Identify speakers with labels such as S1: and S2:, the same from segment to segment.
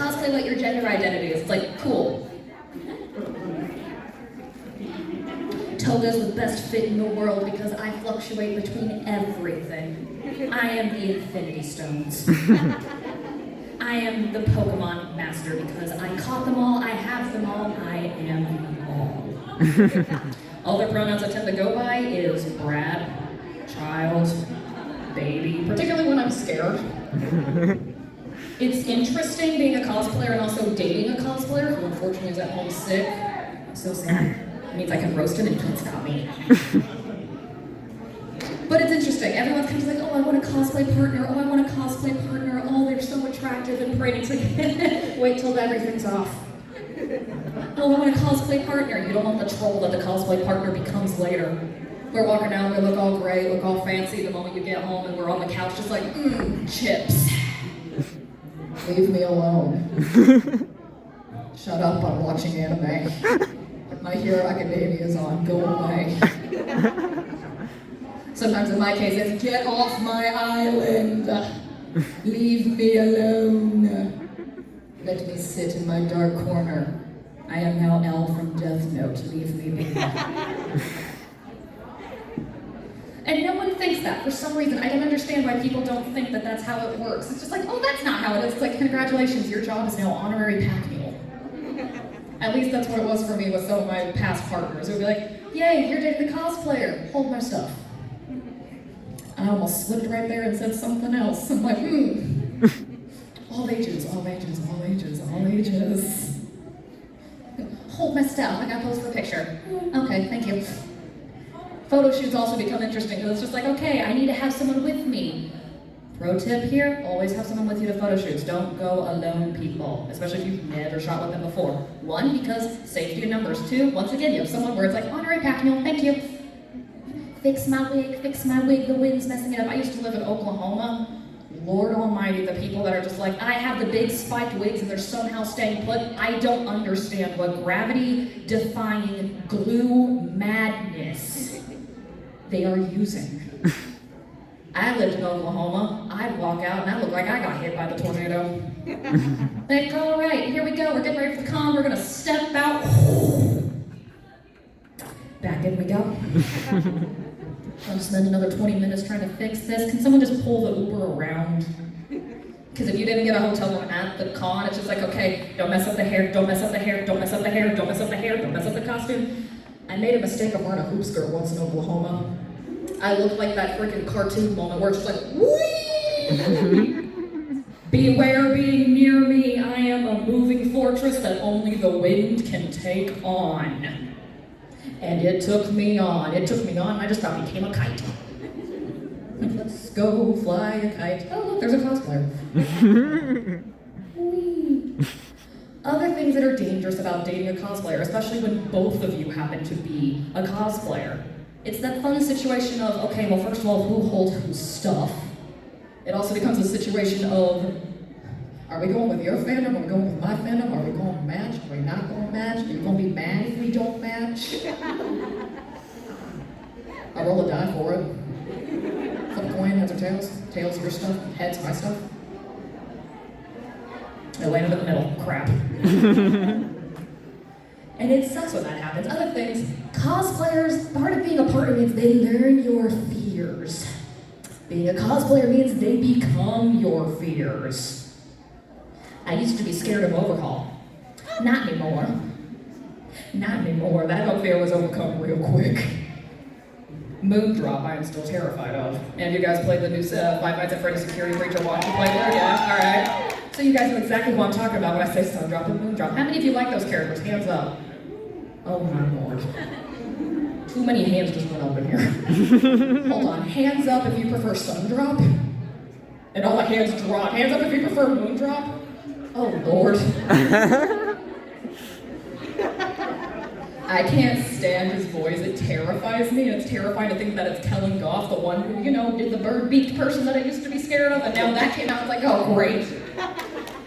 S1: cosplay what your gender identity is. It's like, cool. Toga's the best fit in the world because I fluctuate between everything. I am the Infinity Stones. I am the Pokemon Master because I caught them all, I have them all, I am them all. All the pronouns I tend to go by is Brad, child, baby, particularly when I'm scared. It's interesting being a cosplayer and also dating a cosplayer who unfortunately is at home sick. I'm so sad. It means I can roast him and he can't stop me. But it's interesting. Everyone's kind of like, oh, I want a cosplay partner. Oh, I want a cosplay partner. Oh, they're so attractive and pretty. It's like, wait till everything's off. Oh, I want a cosplay partner. You don't want the troll that the cosplay partner becomes later. We're walking out, we look all great, look all fancy the moment you get home, and we're on the couch just like, chips. Leave me alone. Shut up, I'm watching anime. My Hero Academia is on, go away. Sometimes in my case it's, get off my island. Leave me alone. Let me sit in my dark corner. I am now L from Death Note, leave me be. And no one thinks that for some reason. I don't understand why people don't think that that's how it works. It's just like, oh, that's not how it is. It's like, congratulations, your job is now honorary pack mule. At least that's what it was for me with some of my past partners. It would be like, yay, you're dating the cosplayer, hold my stuff. I almost slipped right there and said something else. I'm like, all ages, all ages, all ages, all ages. Hold my stuff, I got posed for a picture. Okay, thank you. Photo shoots also become interesting because it's just like, okay, I need to have someone with me. Pro tip here, always have someone with you to photo shoots. Don't go alone, people, especially if you've never shot with them before. One, because safety in numbers. Two, once again, you have someone where it's like, honorary pack mule, thank you. Fix my wig, the wind's messing it up. I used to live in Oklahoma. Lord almighty, the people that are just like, I have the big spiked wigs and they're somehow staying put. I don't understand what gravity-defying glue madness they are using. I lived in Oklahoma. I'd walk out and I looked like I got hit by the tornado. Like, all right, here we go. We're getting ready for the con. We're gonna step out. Back in we go. I'll spend another 20 minutes trying to fix this. Can someone just pull the Uber around? Because if you didn't get a hotel room at the con, it's just like, okay, don't mess up the hair, don't mess up the hair, don't mess up the hair, don't mess up the hair, don't mess up the costume. I made a mistake of wearing a hoop skirt once in Oklahoma. I looked like that freaking cartoon moment where it's just like, whee! Beware being near me, I am a moving fortress that only the wind can take on. And it took me on, and I just about became a kite. Let's go fly a kite. Oh look, there's a cosplayer. Other things that are dangerous about dating a cosplayer, especially when both of you happen to be a cosplayer. It's that fun situation of, okay, well first of all, who holds whose stuff? It also becomes a situation of, are we going with your fandom? Are we going with my fandom? Are we going to match? Are we not going to match? Are you going to be mad if we don't match? I roll a die for it. Flip a coin, heads or tails. Tails your stuff, heads my stuff. I landed in the middle, crap. And it sucks when that happens. Other things, cosplayers, part of being a partner means they learn your fears. Being a cosplayer means they become your fears. I used to be scared of overhaul. Not anymore. Not anymore. That fear was overcome real quick. Moondrop, I am still terrified of. And you guys played the new Five Nights at Freddy's Security Breach or Watch? You played there? Yeah? Alright. So you guys know exactly what I'm talking about when I say Sundrop and Moondrop. How many of you like those characters? Hands up. Oh my lord. Too many hands just went up in here. Hold on. Hands up if you prefer Sundrop. And all the hands drop. Hands up if you prefer Moondrop. Oh lord. I can't stand his voice. It terrifies me, and it's terrifying to think that it's Kellen Goff, the one who, did the bird-beaked person that I used to be scared of, and now that came out, it's like, oh great.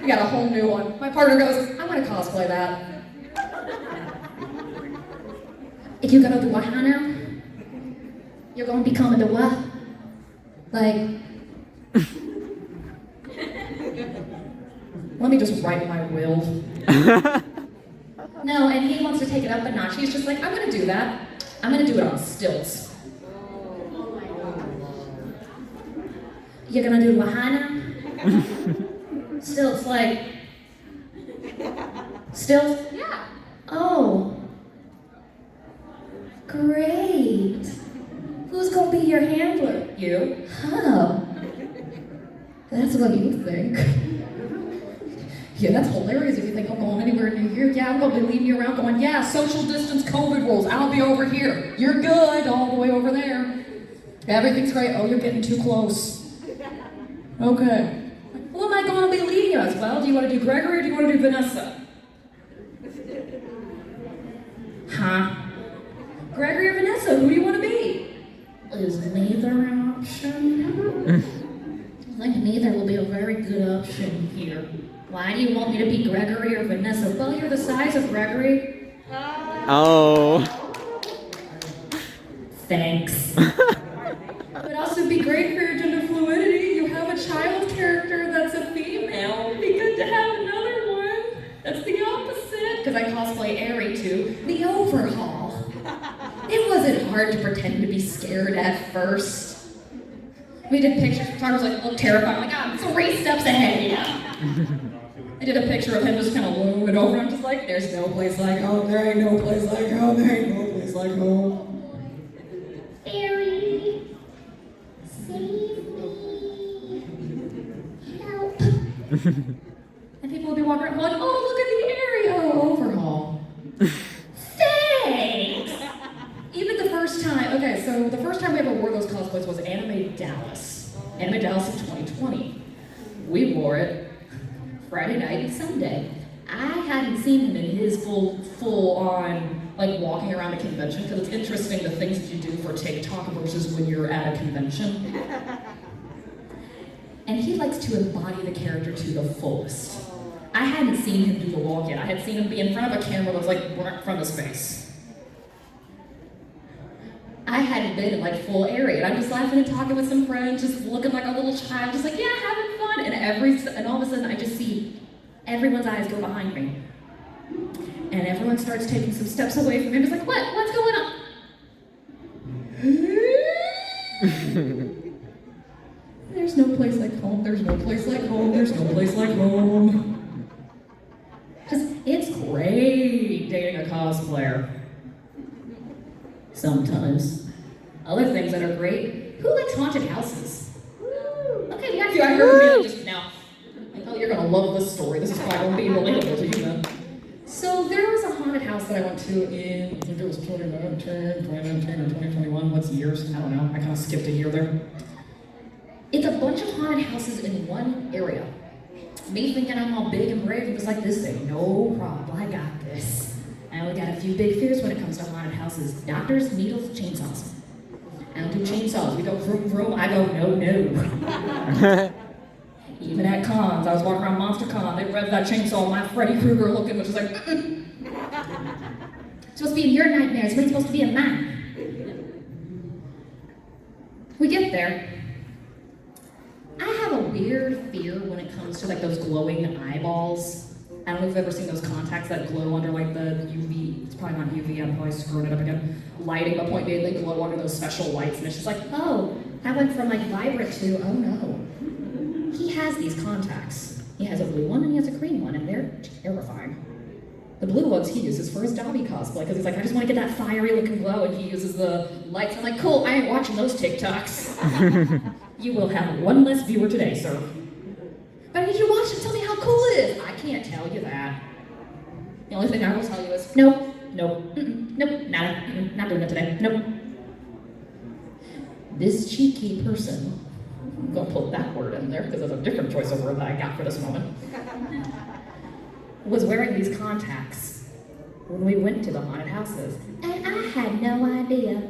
S1: We got a whole new one. My partner goes, I'm gonna cosplay that. If you're gonna do what, Hannah? You're gonna become the what? Like... Let me just write my will. No, and he wants to take it up a notch. He's just like, I'm gonna do that. I'm gonna do it on stilts. You're gonna do Lahaina? Stilts, like... Stilts? Yeah. Oh. Great. Who's gonna be your handler? You. Huh. That's what you think. Yeah, that's hilarious if you think I'm going anywhere near here. Yeah, I'm gonna be leading you around going, yeah, social distance COVID rules. I'll be over here. You're good, all the way over there. Everything's great. Oh, you're getting too close. Okay. Who am I gonna be leading us? Well, do you want to do Gregory or do you want to do Vanessa? Huh? Gregory or Vanessa? Who do you want to be? Is neither option? I think neither will be a very good option here. Why do you want me to be Gregory or Vanessa? Well, you're the size of Gregory.
S2: Oh.
S1: Thanks. It would also be great for your gender fluidity. You have a child character that's a female. It'd be good to have another one. That's the opposite. Because I cosplay Aerie too. The overhaul. It wasn't hard to pretend to be scared at first. We did pictures, photographers like look terrified, like, I'm 3 steps ahead of you. I did a picture of him just kind of looming over. I'm just like, there's no place like home, there ain't no place like home, there ain't no place like home. Aerie, save me, help. And people would be walking around going, oh, look at the Aerie, oh, overhaul. Thanks! Even the first time, okay, so the first time we ever wore those cosplays was Anime Dallas. Anime Dallas in 2020. We wore it Friday night and Sunday. I hadn't seen him in his full on, like walking around a convention, because it's interesting the things that you do for TikTok versus when you're at a convention. And he likes to embody the character to the fullest. I hadn't seen him do the walk yet. I had seen him be in front of a camera that was like right in front of his face. I hadn't been in like full area, and I'm just laughing and talking with some friends, just looking like a little child, just like, yeah, having fun. And all of a sudden I just see everyone's eyes go behind me. And everyone starts taking some steps away from me. I'm just like, what? What's going on? There's no place like home, there's no place like home, there's no place like home. Because it's great dating a cosplayer. Sometimes. Other things that are great. Who likes haunted houses? Okay, yeah, I heard me just now. Oh, you're gonna love this story. This is probably gonna be relatable to you then. So there was a haunted house that I went to in, I think it was 2019 or 2021. What's years? I don't know. I kind of skipped a year there. It's a bunch of haunted houses in one area. Me thinking I'm all big and brave, and was like, this ain't no problem. I got this. I only got a few big fears when it comes to haunted houses. Doctors, needles, chainsaws. I don't do chainsaws. We go vroom vroom. I go no. Even at cons, I was walking around Monster Con, they revved that chainsaw, my Freddy Krueger looking, which is like, It's supposed to be in your nightmares, but it's supposed to be in mine. We get there. I have a weird fear when it comes to like those glowing eyeballs. I don't know if you've ever seen those contacts that glow under like the UV, it's probably not UV, I'm probably screwing it up again. Lighting, but point being, they glow under those special lights, and it's just like, oh, that went from like vibrant to, oh no. He has these contacts. He has a blue one and he has a green one, and they're terrifying. The blue ones he uses for his Dobby cosplay, because he's like, I just want to get that fiery looking glow, and he uses the lights. I'm like, cool, I ain't watching those TikToks. You will have one less viewer today, sir. But I need you to watch and tell me how cool it is. I can't tell you that. The only thing I will tell you is, nope, not doing it today, nope. This cheeky person, I'm gonna put that word in there because there's a different choice of word that I got for this moment, was wearing these contacts when we went to the haunted houses. And I had no idea.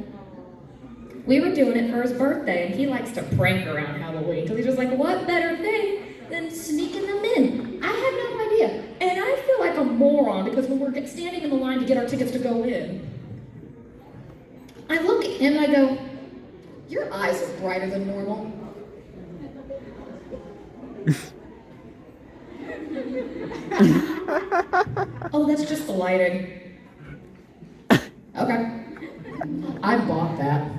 S1: We were doing it for his birthday, and he likes to prank around Halloween because he's just like, what better thing than sneaking them in? I had no idea. And I feel like a moron because when we're standing in the line to get our tickets to go in, I look at him and I go, your eyes are brighter than normal. Oh, that's just the lighting. Okay. I bought that.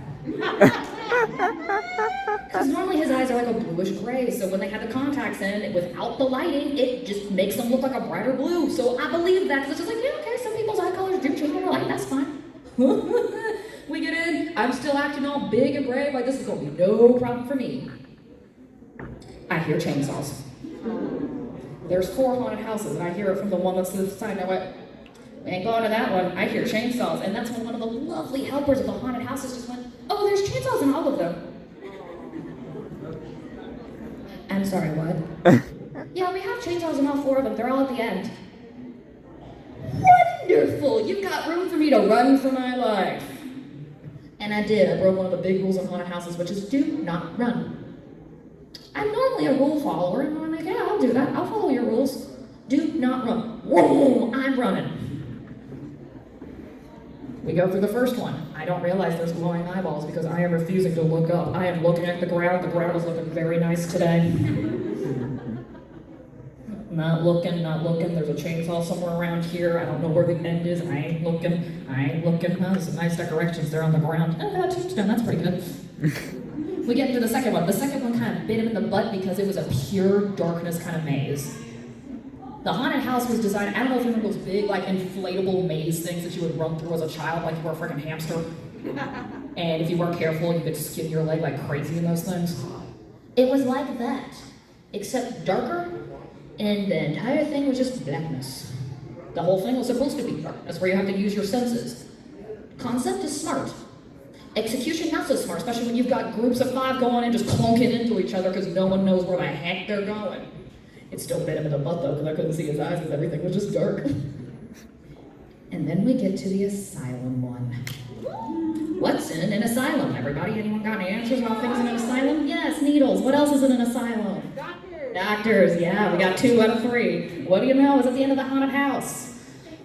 S1: Because normally his eyes are like a bluish gray, so when they had the contacts in, without the lighting, it just makes them look like a brighter blue. So I believe that, because it's just like, yeah, okay, some people's eye colors do change over light, that's fine. We get in, I'm still acting all big and brave, like this is going to be no problem for me. I hear chainsaws. There's 4 haunted houses, and I hear it from the one that's to the side. Now what? We ain't going to that one. I hear chainsaws, and that's when one of the lovely helpers of the haunted houses just went, oh, there's chainsaws in all of them. I'm sorry, what? Yeah, we have chainsaws in all 4 of them. They're all at the end. Wonderful! You've got room for me to run for my life. And I did. I broke one of the big rules in haunted houses, which is do not run. I'm normally a rule follower, and I'm like, yeah, I'll do that. I'll follow your rules. Do not run. Whoa, I'm running. We go through the first one. I don't realize there's glowing eyeballs because I am refusing to look up. I am looking at the ground. The ground is looking very nice today. Not looking. There's a chainsaw somewhere around here. I don't know where the end is. I ain't looking. Oh, there's some nice decorations there on the ground. Oh, that tombstone, that's pretty good. We get into the second one. The second one kind of bit him in the butt because it was a pure darkness kind of maze. The haunted house was designed, I don't know if you remember those big, like, inflatable maze things that you would run through as a child like you were a freaking hamster. And if you weren't careful, you could skin your leg like crazy in those things. It was like that, except darker, and the entire thing was just blackness. The whole thing was supposed to be dark. That's where you have to use your senses. Concept is smart. Execution not so smart, especially when you've got groups of 5 going in just clunking into each other because no one knows where the heck they're going. It still bit him in the butt though because I couldn't see his eyes because everything was just dark. And then we get to the asylum one. What's in an asylum, everybody? Anyone got any answers about things in an asylum? Yes, needles. What else is in an asylum? Doctors, yeah, we got 2 out of 3. What do you know is at the end of the haunted house?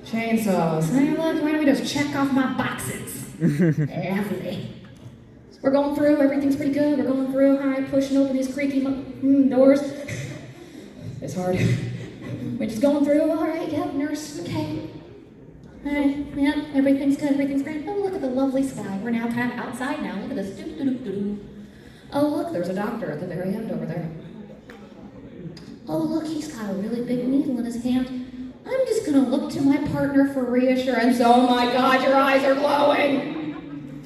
S1: Chainsaws. Hey, look, why don't we just check off my boxes? Lovely. So we're going through, everything's pretty good. We're going through, hi, pushing open these creaky doors. It's hard. We're just going through, all right, yep, nurse, okay. All right, yep, everything's good, everything's great. Oh, look at the lovely sky. We're now kind of outside now. Look at this. Oh, look, there's a doctor at the very end over there. Oh, look, he's got a really big needle in his hand. I'm just gonna look to my partner for reassurance. Oh my God, your eyes are glowing.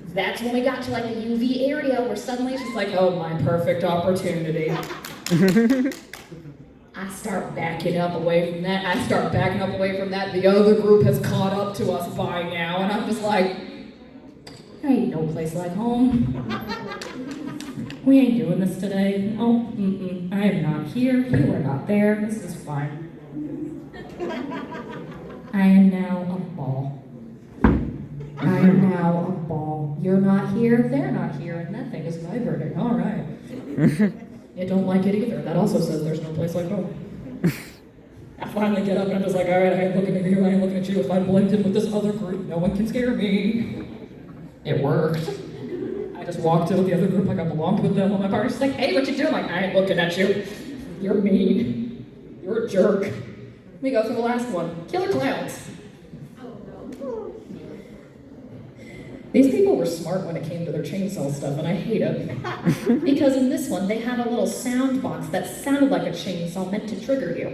S1: That's when we got to like the UV area where suddenly it's just like, oh, my perfect opportunity. I start backing up away from that. The other group has caught up to us by now, and I'm just like, there ain't no place like home. We ain't doing this today. Oh, I am not here. You are not there. This is fine. I am now a ball. You're not here. They're not here. And that thing is vibrating. All right. You don't like it either. That also says there's no place like home. I finally get up and I'm just like, all right, I ain't looking at you. I ain't looking at you. If I blend in with this other group, no one can scare me. It worked. I just walked in with the other group like I belonged with them. My partner's just like, hey, what you doing? I'm like, I ain't looking at you. You're mean. You're a jerk. We go through the last one. Killer clowns. These people were smart when it came to their chainsaw stuff, and I hate it. Because in this one, they had a little sound box that sounded like a chainsaw meant to trigger you.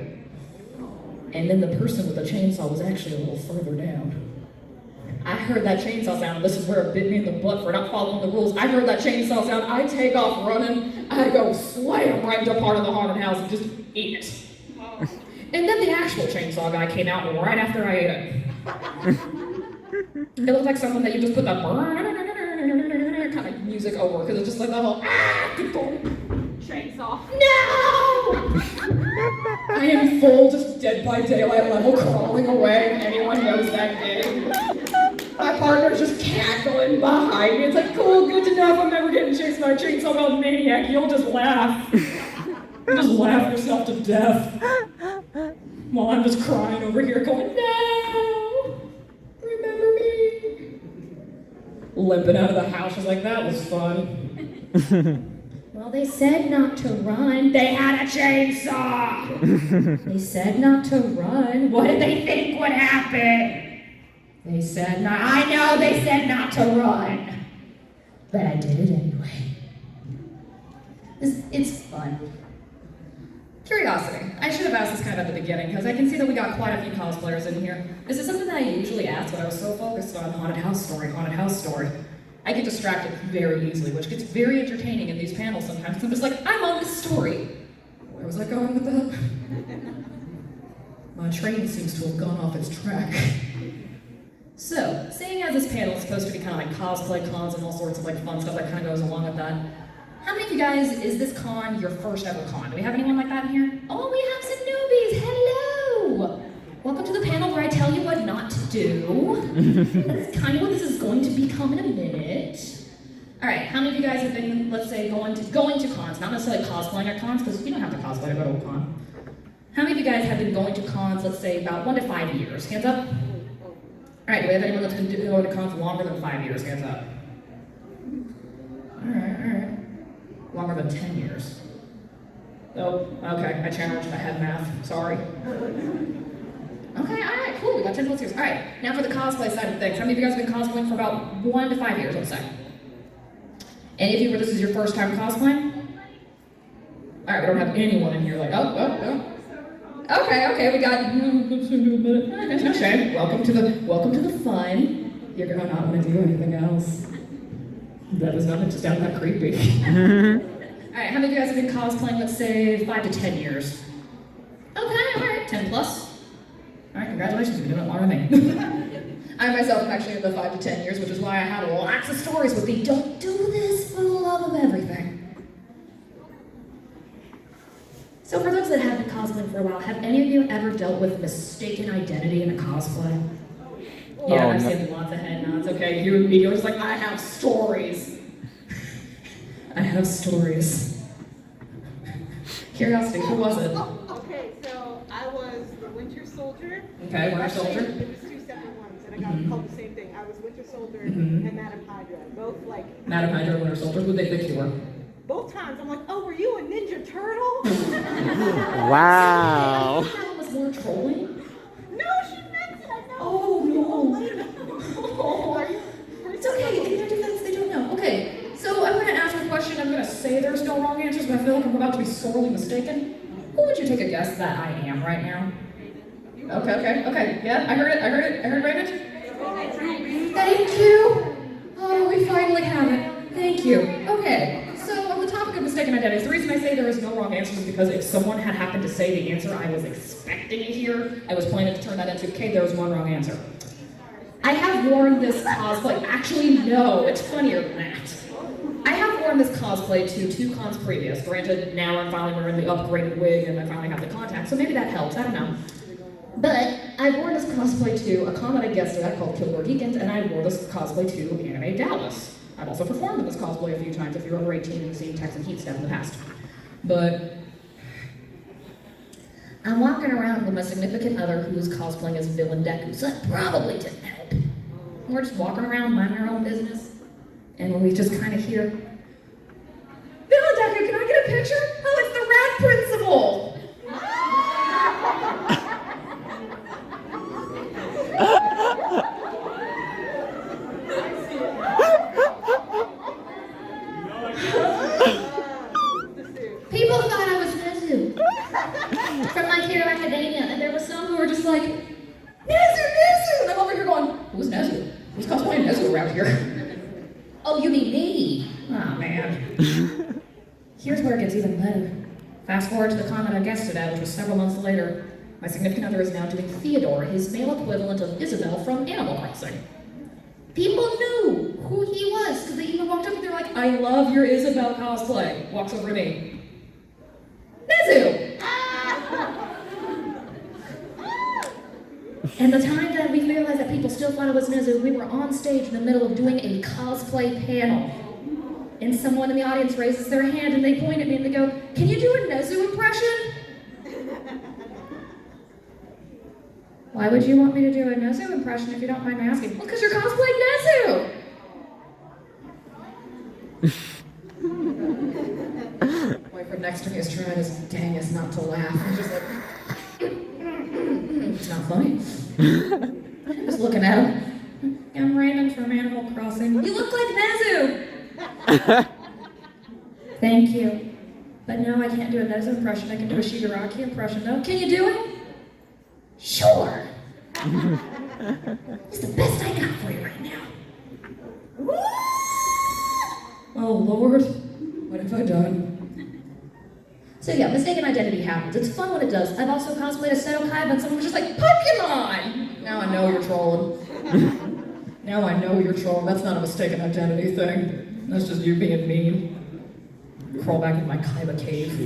S1: And then the person with the chainsaw was actually a little further down. I heard that chainsaw sound, and this is where it bit me in the butt for not following the rules. I heard that chainsaw sound, I take off running, I go slam right into part of the haunted house and just eat it. And then the actual chainsaw guy came out right after I ate it. It looked like something that you just put the kind of music over, because it's just like the whole chainsaw. No! I am full, just Dead by Daylight level crawling away, if anyone knows that game. My partner's just cackling behind me. It's like, cool, good to know if I'm ever getting chased by a chainsaw about a maniac, you'll just laugh. You'll just laugh yourself to death. While I'm just crying over here going, no! Remember me? Limping out of the house, I was like, that was fun. Well, Well, they said not to run. They had a chainsaw. They said not to run. What did they think would happen? They said not. I know they said not to run. But I did it anyway. It's fun. Curiosity. I should have asked this kind of at the beginning, because I can see that we got quite a few cosplayers in here. This is something that I usually ask, but I was so focused on haunted house story. I get distracted very easily, which gets very entertaining in these panels sometimes. I'm just like, I'm on this story. Where was I going with that? My train seems to have gone off its track. So, seeing as this panel is supposed to be kind of like cosplay cons and all sorts of like fun stuff that kind of goes along with that, how many of you guys, is this con your first ever con? Do we have anyone like that in here? Oh, we have some newbies, hello! Welcome to the panel where I tell you what not to do. That's kind of what this is going to become in a minute. All right, how many of you guys have been, let's say, going to cons, not necessarily cosplaying at cons, because you don't have to cosplay to go to a con. How many of you guys have been going to cons, let's say, about 1 to 5 years? Hands up. All right, do we have anyone that's been going to cons longer than 5 years? Hands up. All right. Longer than 10 years. Oh, okay, I challenged, I had math, sorry. Okay, all right, cool, we got 10 plus years. All right, now for the cosplay side of things. How many of you guys have been cosplaying for about 1 to 5 years, let's say? Any of you where this is your first time cosplaying? All right, we don't have anyone in here like, oh. Okay, we got, there's no shame. Welcome to the fun. You're gonna not want to do anything else. That was not just down that creepy. All right, how many of you guys have been cosplaying, let's say, 5 to 10 years? Okay, all right, 10 plus. All right, congratulations, you've been doing it longer than me. I myself am actually in the 5 to 10 years, which is why I had lots of stories with the don't do this for the love of everything. So for those that have been cosplaying for a while, have any of you ever dealt with mistaken identity in a cosplay? Yeah, I've seen lots of head nods. Okay, you're just like, I have stories. I have stories. Curiosity, who was it?
S3: Okay, so I was the Winter Soldier.
S1: Okay, Winter Soldier.
S3: There was 2 separate ones, and I got called the same thing. I was Winter Soldier and Madam Hydra. Both like...
S1: Madam Hydra and Winter Soldier, who they think you were?
S3: Both times, I'm like, oh, were you a Ninja Turtle?
S2: Wow.
S1: That was more trolling.
S3: No, she meant it, I know.
S1: Oh, no.
S3: Oh,
S1: It's okay, in their defense, they don't know. Okay, so I'm going to ask a question. I'm going to say there's no wrong answers, but I feel like I'm about to be sorely mistaken. Who would you take a guess that I am right now? Okay. Yeah, I heard it. Raymond? Thank you. Oh, we finally have it. Thank you. Okay, so on the topic of mistaken identities, the reason I say there is no wrong answers is because if someone had happened to say the answer I was expecting to hear, I was planning to turn that into, okay, there was one wrong answer. I have worn this cosplay. Actually, no, it's funnier than that. I have worn this cosplay to 2 cons previous. Granted, now I'm finally wearing the upgraded wig and I finally have the contacts, so maybe that helps, I don't know. But I've worn this cosplay to a con that I guested at called Killboard Weekend, and I wore this cosplay to Anime Dallas. I've also performed in this cosplay a few times if you're over 18 and you've seen Tex and Heat stuff in the past. But I'm walking around with my significant other who's cosplaying as Villain Deku, so that probably didn't help. We're just walking around minding our own business, and when we just kind of hear, Villain Deku, can I get a picture? Oh, it's the Rat Principal! People thought I was Nezu from My Hero Academia, and there were some who were just like, Nezu! And I'm over here going, who's Nezu? Who's cosplaying Nezu around here? Oh, you mean me? Oh, man. Here's where it gets even better. Fast forward to the con that I guested at, which was several months later. My significant other is now doing Theodore, his male equivalent of Isabel from Animal Crossing. People knew who he was, because they even walked up and they're like, I love your Isabel cosplay. Walks over to me. Nezu! And the time that we realized that people still thought it was Nezu, we were on stage in the middle of doing a cosplay panel. And someone in the audience raises their hand and they point at me and they go, can you do a Nezu impression? Why would you want me to do a Nezu impression if you don't mind me asking? Well, because you're cosplaying Nezu! next to me is trying his dangest not to laugh. I'm just like, it's not funny. I'm just looking at him. I'm Raymond from Animal Crossing. You look like Nezu! Thank you. But no, I can't do a Nezu impression. I can do a Shigaraki impression, though. Can you do it? Sure. It's the best I got for you right now. Oh, Lord. What have I done? So yeah, mistaken identity happens. It's fun when it does. I've also cosplayed as Seto-kai, but someone was just like, Pokemon! Now I know you're trolling. Now I know you're trolling. That's not a mistaken identity thing. That's just you being mean. Crawl back in my Kaiba cave.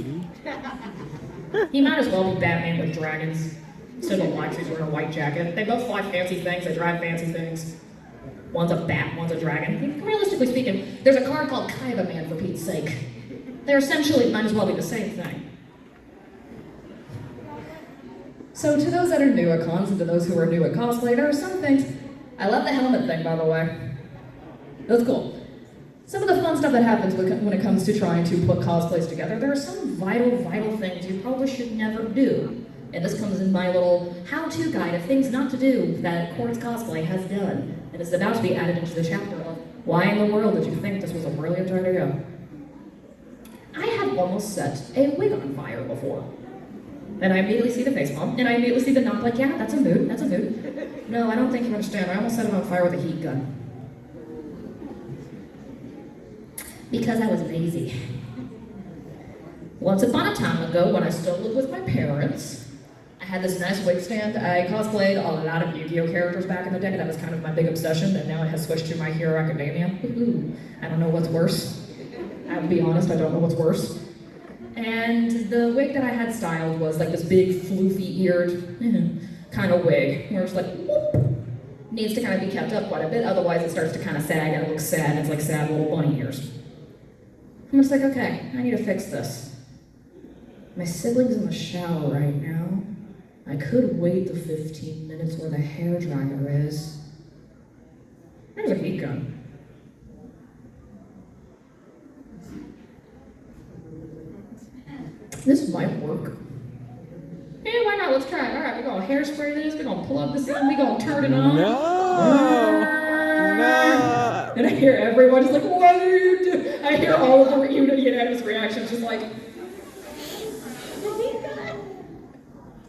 S1: He might as well be Batman with dragons. Still don't like he's wearing a white jacket. They both fly fancy things, they drive fancy things. One's a bat, one's a dragon. Realistically speaking, there's a card called Kaiba Man, for Pete's sake. They're essentially, might as well be the same thing. So to those that are new at cons and to those who are new at cosplay, there are some things. I love the helmet thing, by the way. That's cool. Some of the fun stuff that happens when it comes to trying to put cosplays together, there are some vital things you probably should never do. And this comes in my little how-to guide of things not to do that Quartz Cosplay has done. And it's about to be added into the chapter of why in the world did you think this was a brilliant idea? I have almost set a wig on fire before. And I immediately see the face palm, and I immediately see the knob like, yeah, that's a mood, that's a mood. No, I don't think you understand. I almost set it on fire with a heat gun. Because I was lazy. Once upon a time ago, when I still lived with my parents, I had this nice wig stand. I cosplayed a lot of Yu-Gi-Oh characters back in the day. That was kind of my big obsession, and now it has switched to My Hero Academia. Ooh, I don't know what's worse. I'll be honest, I don't know what's worse. And the wig that I had styled was like this big, floofy-eared kind of wig, where it's like, whoop, needs to kind of be kept up quite a bit, otherwise it starts to kind of sag and it looks sad, and it's like sad little bunny ears. I'm just like, okay, I need to fix this. My sibling's in the shower right now. I could wait the 15 minutes where the hairdryer is. There's a heat gun. This might work. Yeah, why not? Let's try it. All right, we're gonna hairspray this. We're gonna plug this in. We're gonna turn it on.
S2: No.
S1: And I hear everyone just like, what are you doing? I hear all of the unanimous reactions just like,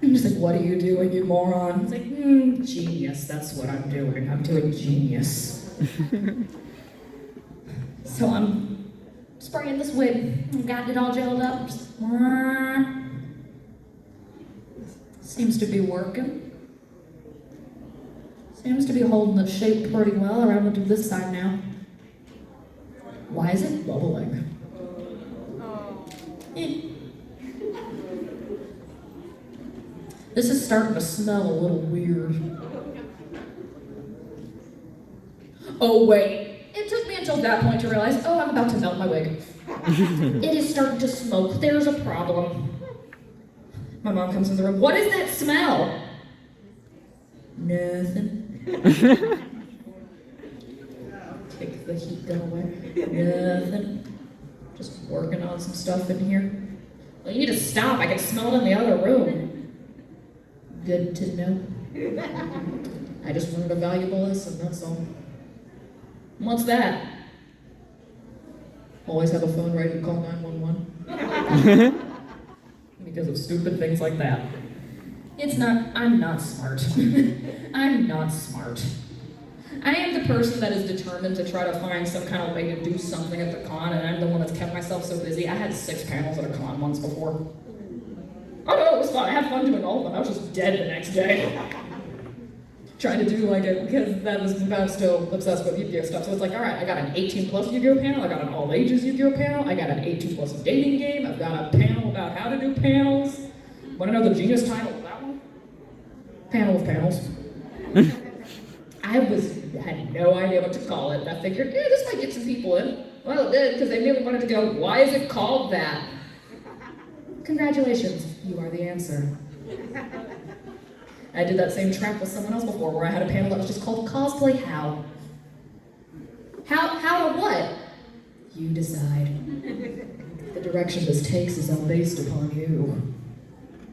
S1: I'm just like, what are you doing, you moron? It's like, genius, that's what I'm doing. I'm doing genius. So I'm spraying this wig, got it all gelled up. Just, seems to be working. Seems to be holding its shape pretty well. All right, I'm gonna do this side now. Why is it bubbling? This is starting to smell a little weird. Oh wait, it took me until that point to realize, oh, I'm about to melt my wig. It is starting to smoke, there's a problem. My mom comes in the room, what is that smell? Nothing. Take the heat gun away. Nothing. Just working on some stuff in here. Well, you need to stop, I can smell it in the other room. Good to know. I just learned a valuable lesson, that's all. What's that? Always have a phone ready to call 911. Because of stupid things like that. I'm not smart. I'm not smart. I am the person that is determined to try to find some kind of way to do something at the con, and I'm the one that's kept myself so busy. I had 6 panels at a con once before. Oh no, it was fun. I had fun doing all of them. I was just dead the next day. Trying to do like it, because I'm still obsessed with Yu-Gi-Oh stuff. So it's like, all right, I got an 18 plus Yu-Gi-Oh panel, I got an all ages Yu-Gi-Oh panel, I got an 18 plus dating game, I've got a panel about how to do panels. Want to know the genius title of that one? Panel of panels. I had no idea what to call it. I figured, yeah, this might get some people in. Well, it did, because they immediately wanted to go, why is it called that? Congratulations, you are the answer. I did that same trap with someone else before, where I had a panel that was just called Cosplay How. How or what? You decide. The direction this takes is all based upon you.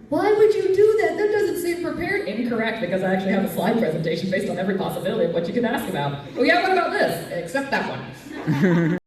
S1: Why would you do that? That doesn't seem prepared. Incorrect, because I actually have a slide presentation based on every possibility of what you could ask about. Oh yeah, what about this? Except that one.